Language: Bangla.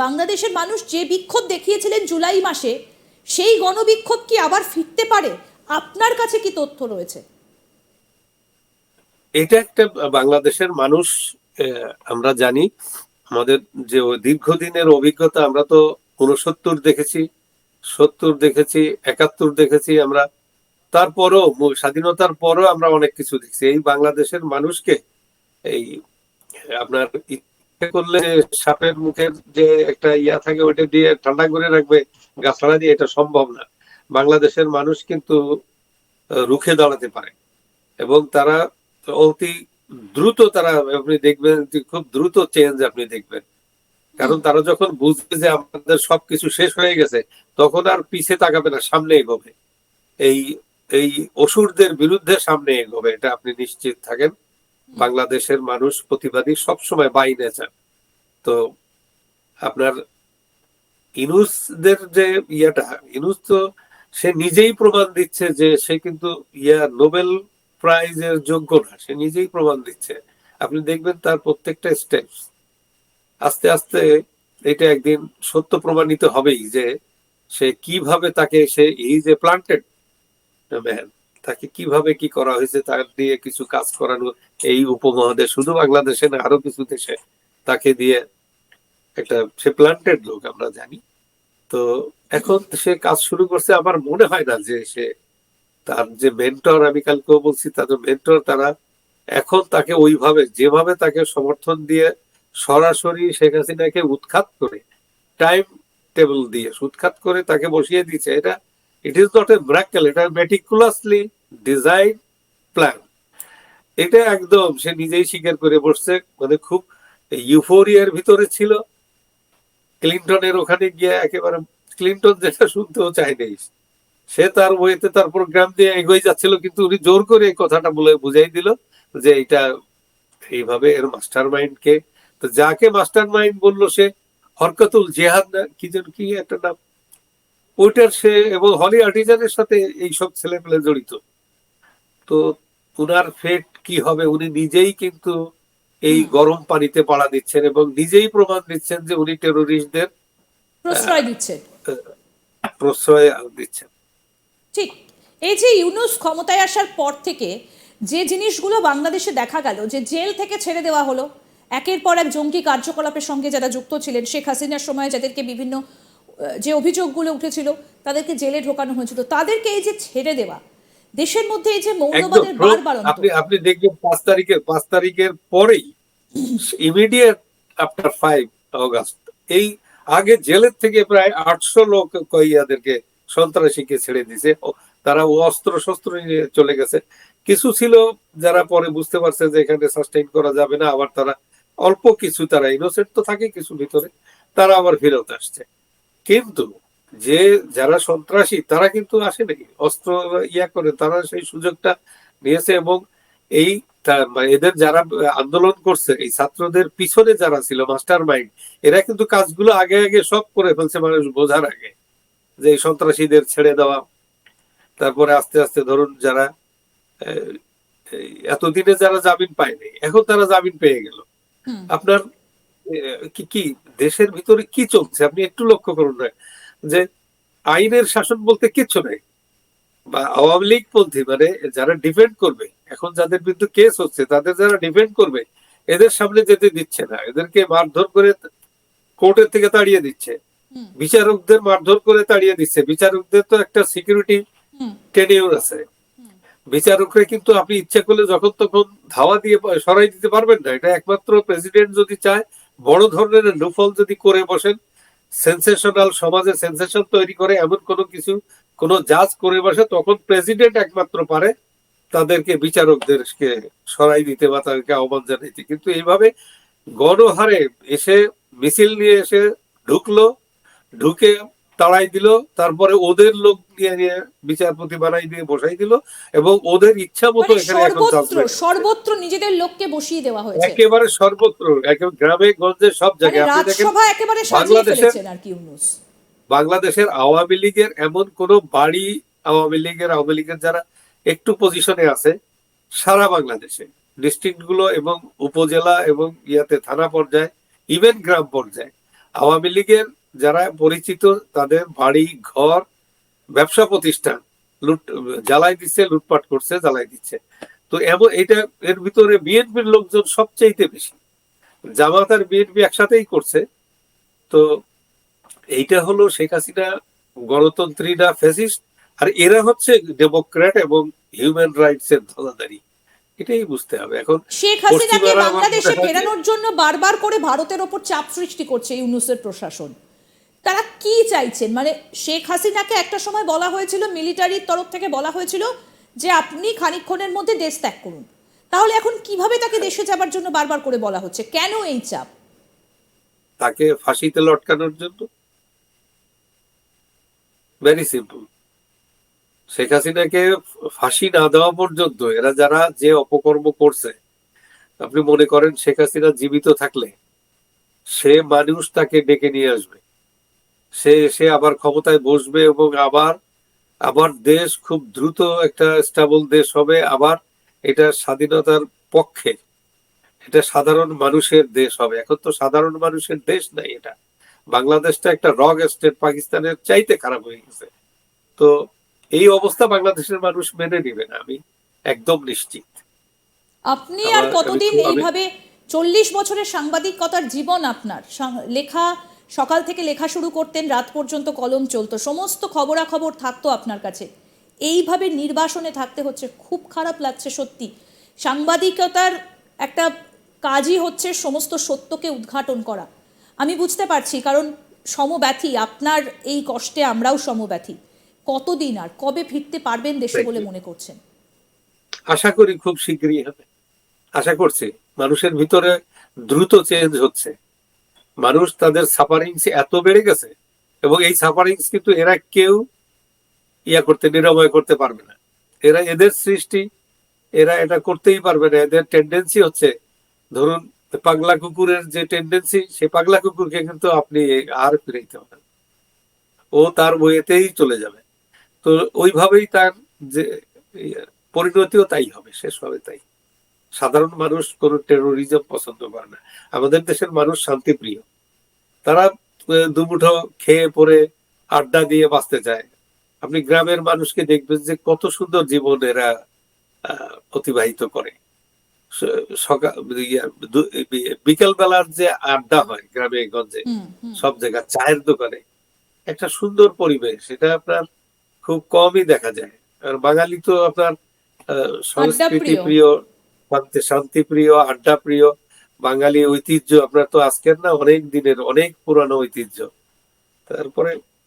বাংলাদেশের মানুষ যে বিক্ষোভ দেখিয়েছিলেন জুলাই মাসে, সেই গণবিক্ষোভ কি আবার ফিরতে পারে? আপনার কাছে কি তথ্য রয়েছে? এটা একটা বাংলাদেশের মানুষ, আমরা জানি আমাদের যে দীর্ঘদিনের অভিজ্ঞতা, আমরা তো 69 দেখেছি, 70 দেখেছি, 71 দেখেছি আমরা। তারপরও স্বাধীনতার পরও আমরা অনেক কিছু দেখছি। এই বাংলাদেশের মানুষকে এই আপনার ইচ্ছে করলে সাপের মুখের যে একটা ইয়া থাকে ওইটা দিয়ে ঠান্ডা করে রাখবে, গাছড়া দিয়ে, এটা সম্ভব না। বাংলাদেশের মানুষ কিন্তু রুখে দাঁড়াতে পারে এবং তারা অতি দ্রুত, তারা আপনি দেখবেন খুব দ্রুত চেঞ্জ আপনি দেখবেন। কারণ তারা যখন বুঝবে যে আমাদের সবকিছু শেষ হয়ে গেছে, তখন আর পিছে তাকাবে না, সামনে এগোবে। এই এই অসুরদের বিরুদ্ধে সামনে এগোবে, এটা আপনি নিশ্চিত থাকেন। বাংলাদেশের মানুষ প্রতিবাদী, সবসময় বাই নেচার। তো আপনার ইনুসদের যে ইয়াটা, ইনুস তো সে নিজেই প্রমাণ দিচ্ছে যে সে কিন্তু নোবেল প্রাইজের যোগ্য না, সে নিজেই প্রমাণ দিচ্ছে। আপনি দেখবেন তার প্রত্যেকটা স্টেপ আস্তে আস্তে এটা একদিন সত্য প্রমাণিত হবেই যে সে কিভাবে তাকে, সে এই যে প্লান্টেড ম্যান, তাকে কিভাবে কি করা হয়েছে, তার দিয়ে কিছু কাজ করানো এই উপমহাদেশ, শুধু বাংলাদেশে না আরো কিছু দেশে তাকে দিয়ে একটা, সে প্লান্টেড লোক আমরা জানি। তো এখন সে কাজ শুরু করছে। আমার মনে হয় না যে সে, তার যে মেন্টর, আমি কালকেও বলছি, তাদের মেন্টর তারা এখন তাকে ওইভাবে, যেভাবে তাকে সমর্থন দিয়ে সরাসরি শেখ হাসিনাকে উৎখাত করে, টাইম টেবিল দিয়ে উৎখাত করে তাকে বসিয়ে দিচ্ছে, এটা it is not a miracle, এটা মেটিকুলাসলি ডিজাইন প্ল্যান। এটা একদম সে নিজেই স্বীকার করে বসছে। মানে খুব ইউফোরিয়ার ভিতরে ছিল। ক্লিনটনের ওখানে গিয়ে একেবারে ক্লিনটন যেটা শুনতেও চায়নি, সে তার ওয়েতে তার প্রোগ্রাম দিয়ে এগোই যাচ্ছিল, কিন্তু উনি জোর করে এই কথাটা বলে বুঝাই দিল যে এটা এইভাবে, এর মাস্টার মাইন্ড কে। তো যাকে মাস্টার মাইন্ড বললো সে হরকতুল জেহাদ না কি যেন কি একটা নাম, ওইটার সে, এবং হলি আর্টিজানের সাথে এইসব ছেলে পেলে জড়িত। তো উনার ফেট কি হবে, উনি নিজেই কিন্তু এই গরম পানিতে পাড়া দিচ্ছেন এবং নিজেই প্রমাণ দিচ্ছেন যে উনি টেরোরিস্টদের প্রশ্রয় দিচ্ছেন। প্রশ্রয় দিচ্ছেন। ঠিক। এই যে ইউনূস ক্ষমতায় আসার পর থেকে যে জিনিসগুলো বাংলাদেশে দেখা গেল, যে জেল থেকে ছেড়ে দেওয়া হলো, একের পর এক জঙ্গি কার্যকলাপের সঙ্গে যারা যুক্ত ছিলেন, শেখ হাসিনার সময় যাদেরকে বিভিন্ন যে অভিযোগগুলো উঠেছিল তাদেরকে জেলে ঢোকানো হয়েছিল, তাদেরকে এই যে ছেড়ে দেওয়া, দেশের মধ্যে এই যে মৌলবাদের বাড়বাড়ন্ত, আপনি আপনি দেখবেন 5 তারিখের পরেই, ইমিডিয়েট আফটার 5 আগস্ট, এই আগে জেলের থেকে প্রায় 800 লোক কইয়াদেরকে, সন্ত্রাসীকে ছেড়ে দিছে। তারা অস্ত্র শস্ত্র নিয়ে চলে গেছে। কিছু ছিল যারা পরে বুঝতে পারছে যে এখানে সাস্টেইন করা যাবে না, আবার তারা অল্প কিছু, তারা ইনোসেন্ট তো থাকে কিছু ভিতরে, তারা আবার ফেরত আসছে। কিন্তু যে যারা সন্ত্রাসী তারা কিন্তু আসে নাকি অস্ত্র ইয়া করে, তারা সেই সুযোগটা নিয়েছে। এবং এই এদের যারা আন্দোলন করছে, এই ছাত্রদের পিছনে যারা ছিল মাস্টার মাইন্ড, এরা কিন্তু কাজগুলো আগে আগে সব করে ফেলছে মানুষ বোঝার আগে, যে এই সন্ত্রাসীদের ছেড়ে দেওয়া। তারপরে আস্তে আস্তে ধরুন যারা এতদিনে যারা জামিন পায়নি, এখন তারা জামিন পেয়ে গেল। আপনার কি কি দেশের ভিতরে কি চলছে আপনি একটু লক্ষ্য করুন না, যে আইনের শাসন বলতে কিচ্ছু নাই। বা আওয়ামী লীগ পন্থী, মানে যারা ডিফেন্ড করবে, এখন যাদের বিরুদ্ধে কেস হচ্ছে, তাদের যারা ডিফেন্ড করবে, এদের সামনে যেতে দিচ্ছে না, এদেরকে মারধর করে কোর্টের থেকে তাড়িয়ে দিচ্ছে, বিচারকদের মারধর করে তাড়িয়ে দিচ্ছে। বিচারকদের তো একটা সিকিউরিটি টেনিউর আছে। বিচারকরা কিন্তু আপনি ইচ্ছা করলে যখন তখন ধাওয়া দিয়ে সরাই দিতে পারবেন না। এটা একমাত্র প্রেসিডেন্ট যদি চায়, বড় ধরনের লুফল যদি করে বসেন, সেন্সেশনাল, সমাজে সেন্সেশন তৈরি করে এমন কোনো কিছু কোন জাজ করে বসে, তখন প্রেসিডেন্ট একমাত্র পারে তাদেরকে, বিচারকদেরকে সরাই দিতে বা তাদেরকে আহ্বান জানাইতে। কিন্তু এইভাবে গণহারে এসে মিছিল নিয়ে এসে ঢুকলো, ঢুকে তাড়াই দিল, তারপরে ওদের লোক নিয়ে নিয়ে বিচারপতি বানাই দিয়ে বসাই দিল, এবং ওদের ইচ্ছা মতো এখানে এখন সর্বত্র নিজেদের লোককে বসিয়ে দেওয়া হয়েছে, একেবারে সর্বত্র, একেবারে গ্রামে গঞ্জে সব জায়গায়। আপনি দেখেন বাংলাদেশের আওয়ামী লীগের এমন কোন বাড়ি, আওয়ামী লীগের যারা একটু পজিশনে আছে, সারা বাংলাদেশে ডিস্ট্রিক্ট গুলো এবং উপজেলা এবং ইয়াতে থানা পর্যায়ে, ইভেন গ্রাম পর্যায়ে আওয়ামী লীগের যারা পরিচিত তাদের বাড়ি ঘর ব্যবসা প্রতিষ্ঠান লুট জ্বালাই দিচ্ছে, লুটপাট করছে, জ্বালাই দিচ্ছে। তো এমন এটা এর ভিতরে বিএনপির লোকজন সবচাইতে বেশি, জামাত আর বিএনপি একসাথেই করছে। তো এইটা হলো শেখ হাসিনা গণতন্ত্রী না ফ্যাসিস্ট, আর এরা হচ্ছে ডেমোক্র্যাট এবং হিউম্যান রাইটস এর ধরাধারী। এটাই বুঝতে হবে এখন। শেখ হাসিনাকে পশ্চিমারা আমার মনে বাংলাদেশে হয় যে ফেরানোর জন্য বারবার করে ভারতের ওপর চাপ সৃষ্টি করছে ইউনূসের প্রশাসন। তারা কি চাইছেন? মানে শেখ হাসিনাকে একটা সময় বলা হয়েছিল, মিলিটারির তরফ থেকে বলা হয়েছিল যে আপনি খানিকক্ষণের মধ্যে দেশ ত্যাগ করুন। তাহলে এখন কিভাবে তাকে দেশে যাবার জন্য বারবার করে বলা হচ্ছে? কেন এই চাপ? তাকে ফাঁসিতে লটকানোর জন্য। Very simple. শেখ হাসিনাকে ফাঁসি না দেওয়া পর্যন্ত এরা যারা যে অপকর্ম করছে, আপনি মনে করেন শেখ হাসিনা জীবিত থাকলে সে মানুষ তাকে ডেকে নিয়ে আসবে, সে এসে আবার ক্ষমতায় বসবে এবং আবার আবার দেশ খুব দ্রুত একটা স্টেবল দেশ হবে, আবার এটা স্বাধীনতার পক্ষে, এটা সাধারণ মানুষের দেশ হবে। এখন তো সাধারণ মানুষের দেশ নাই, এটা বাংলাদেশটা একটা রগ স্টেট, পাকিস্তানের চাইতে খারাপ হয়ে গেছে। তো এই অবস্থা বাংলাদেশের মানুষ মেনে নিবে না, আমি একদম নিশ্চিত। আপনি আর কতদিন এইভাবে 40 বছরের সাংবাদিকতার জীবন আপনার, লেখা, সকাল থেকে লেখা শুরু করতেন, রাত পর্যন্ত কলম চলতো, সমস্ত খবরাখবর থাকতো আপনার কাছে, এইভাবে নির্বাসনে থাকতে হচ্ছে। খুব খারাপ লাগছে সত্যি। সাংবাদিকতার একটা কাজই হচ্ছে সমস্ত সত্যকে উদ্ঘাটন করা। আমি বুঝতে পারছি, কারণ সমব্যথী, আপনার এই কষ্টে আমরাও সমব্যথী। কতদিন আর কবে ফিরতে পারবেন দেশে বলে মনে করছেন? আশা করি খুব শীঘ্রই হবে, আশা করছি। মানুষের ভিতরে দ্রুত চেঞ্জ হচ্ছে, মানুষ তাদের সাফারিংস এত বেড়ে গেছে, এবং এই সাফারিংস কিন্তু এরা কেউ নিরাময় করতে পারবে না। এরা এদের সৃষ্টি, এরা এটা করতেই পারবে না। এদের টেন্ডেন্সি হচ্ছে, ধরুন পাগলা কুকুরের যে টেন্ডেন্সি, সে পাগলা কুকুরকে কিন্তু আপনি আর ফিরাইতে পারেন, ও তার বইয়েতেই চলে যাবে। তো ওইভাবেই তার যে পরিণতিও তাই হবে, শেষ হবে তাই। সাধারণ মানুষ কোন টেরোরিজম পছন্দ করে না। আমাদের দেশের মানুষ শান্তিপ্রিয়, তারা দুমুঠো খেয়ে পরে আড্ডা দিয়ে বাঁচতে চায়। আপনি গ্রামের মানুষকে দেখবেন যে কত সুন্দর জীবন এরা অতিবাহিত করে। সকাল বিকেল বেলার যে আড্ডা হয় গ্রামে গঞ্জে, সব জায়গায় চায়ের দোকানে, একটা সুন্দর পরিবেশ, এটা আপনার খুব কমই দেখা যায়। আর বাঙালি তো আপনার সংস্কৃতি প্রিয়, শান্তি প্রিয়, আড্ডা প্রিয়। বাঙালি ঐতিহ্য আপনার তো আজকের না, অনেক দিনের, অনেক পুরানো ঐতিহ্য। তারপরে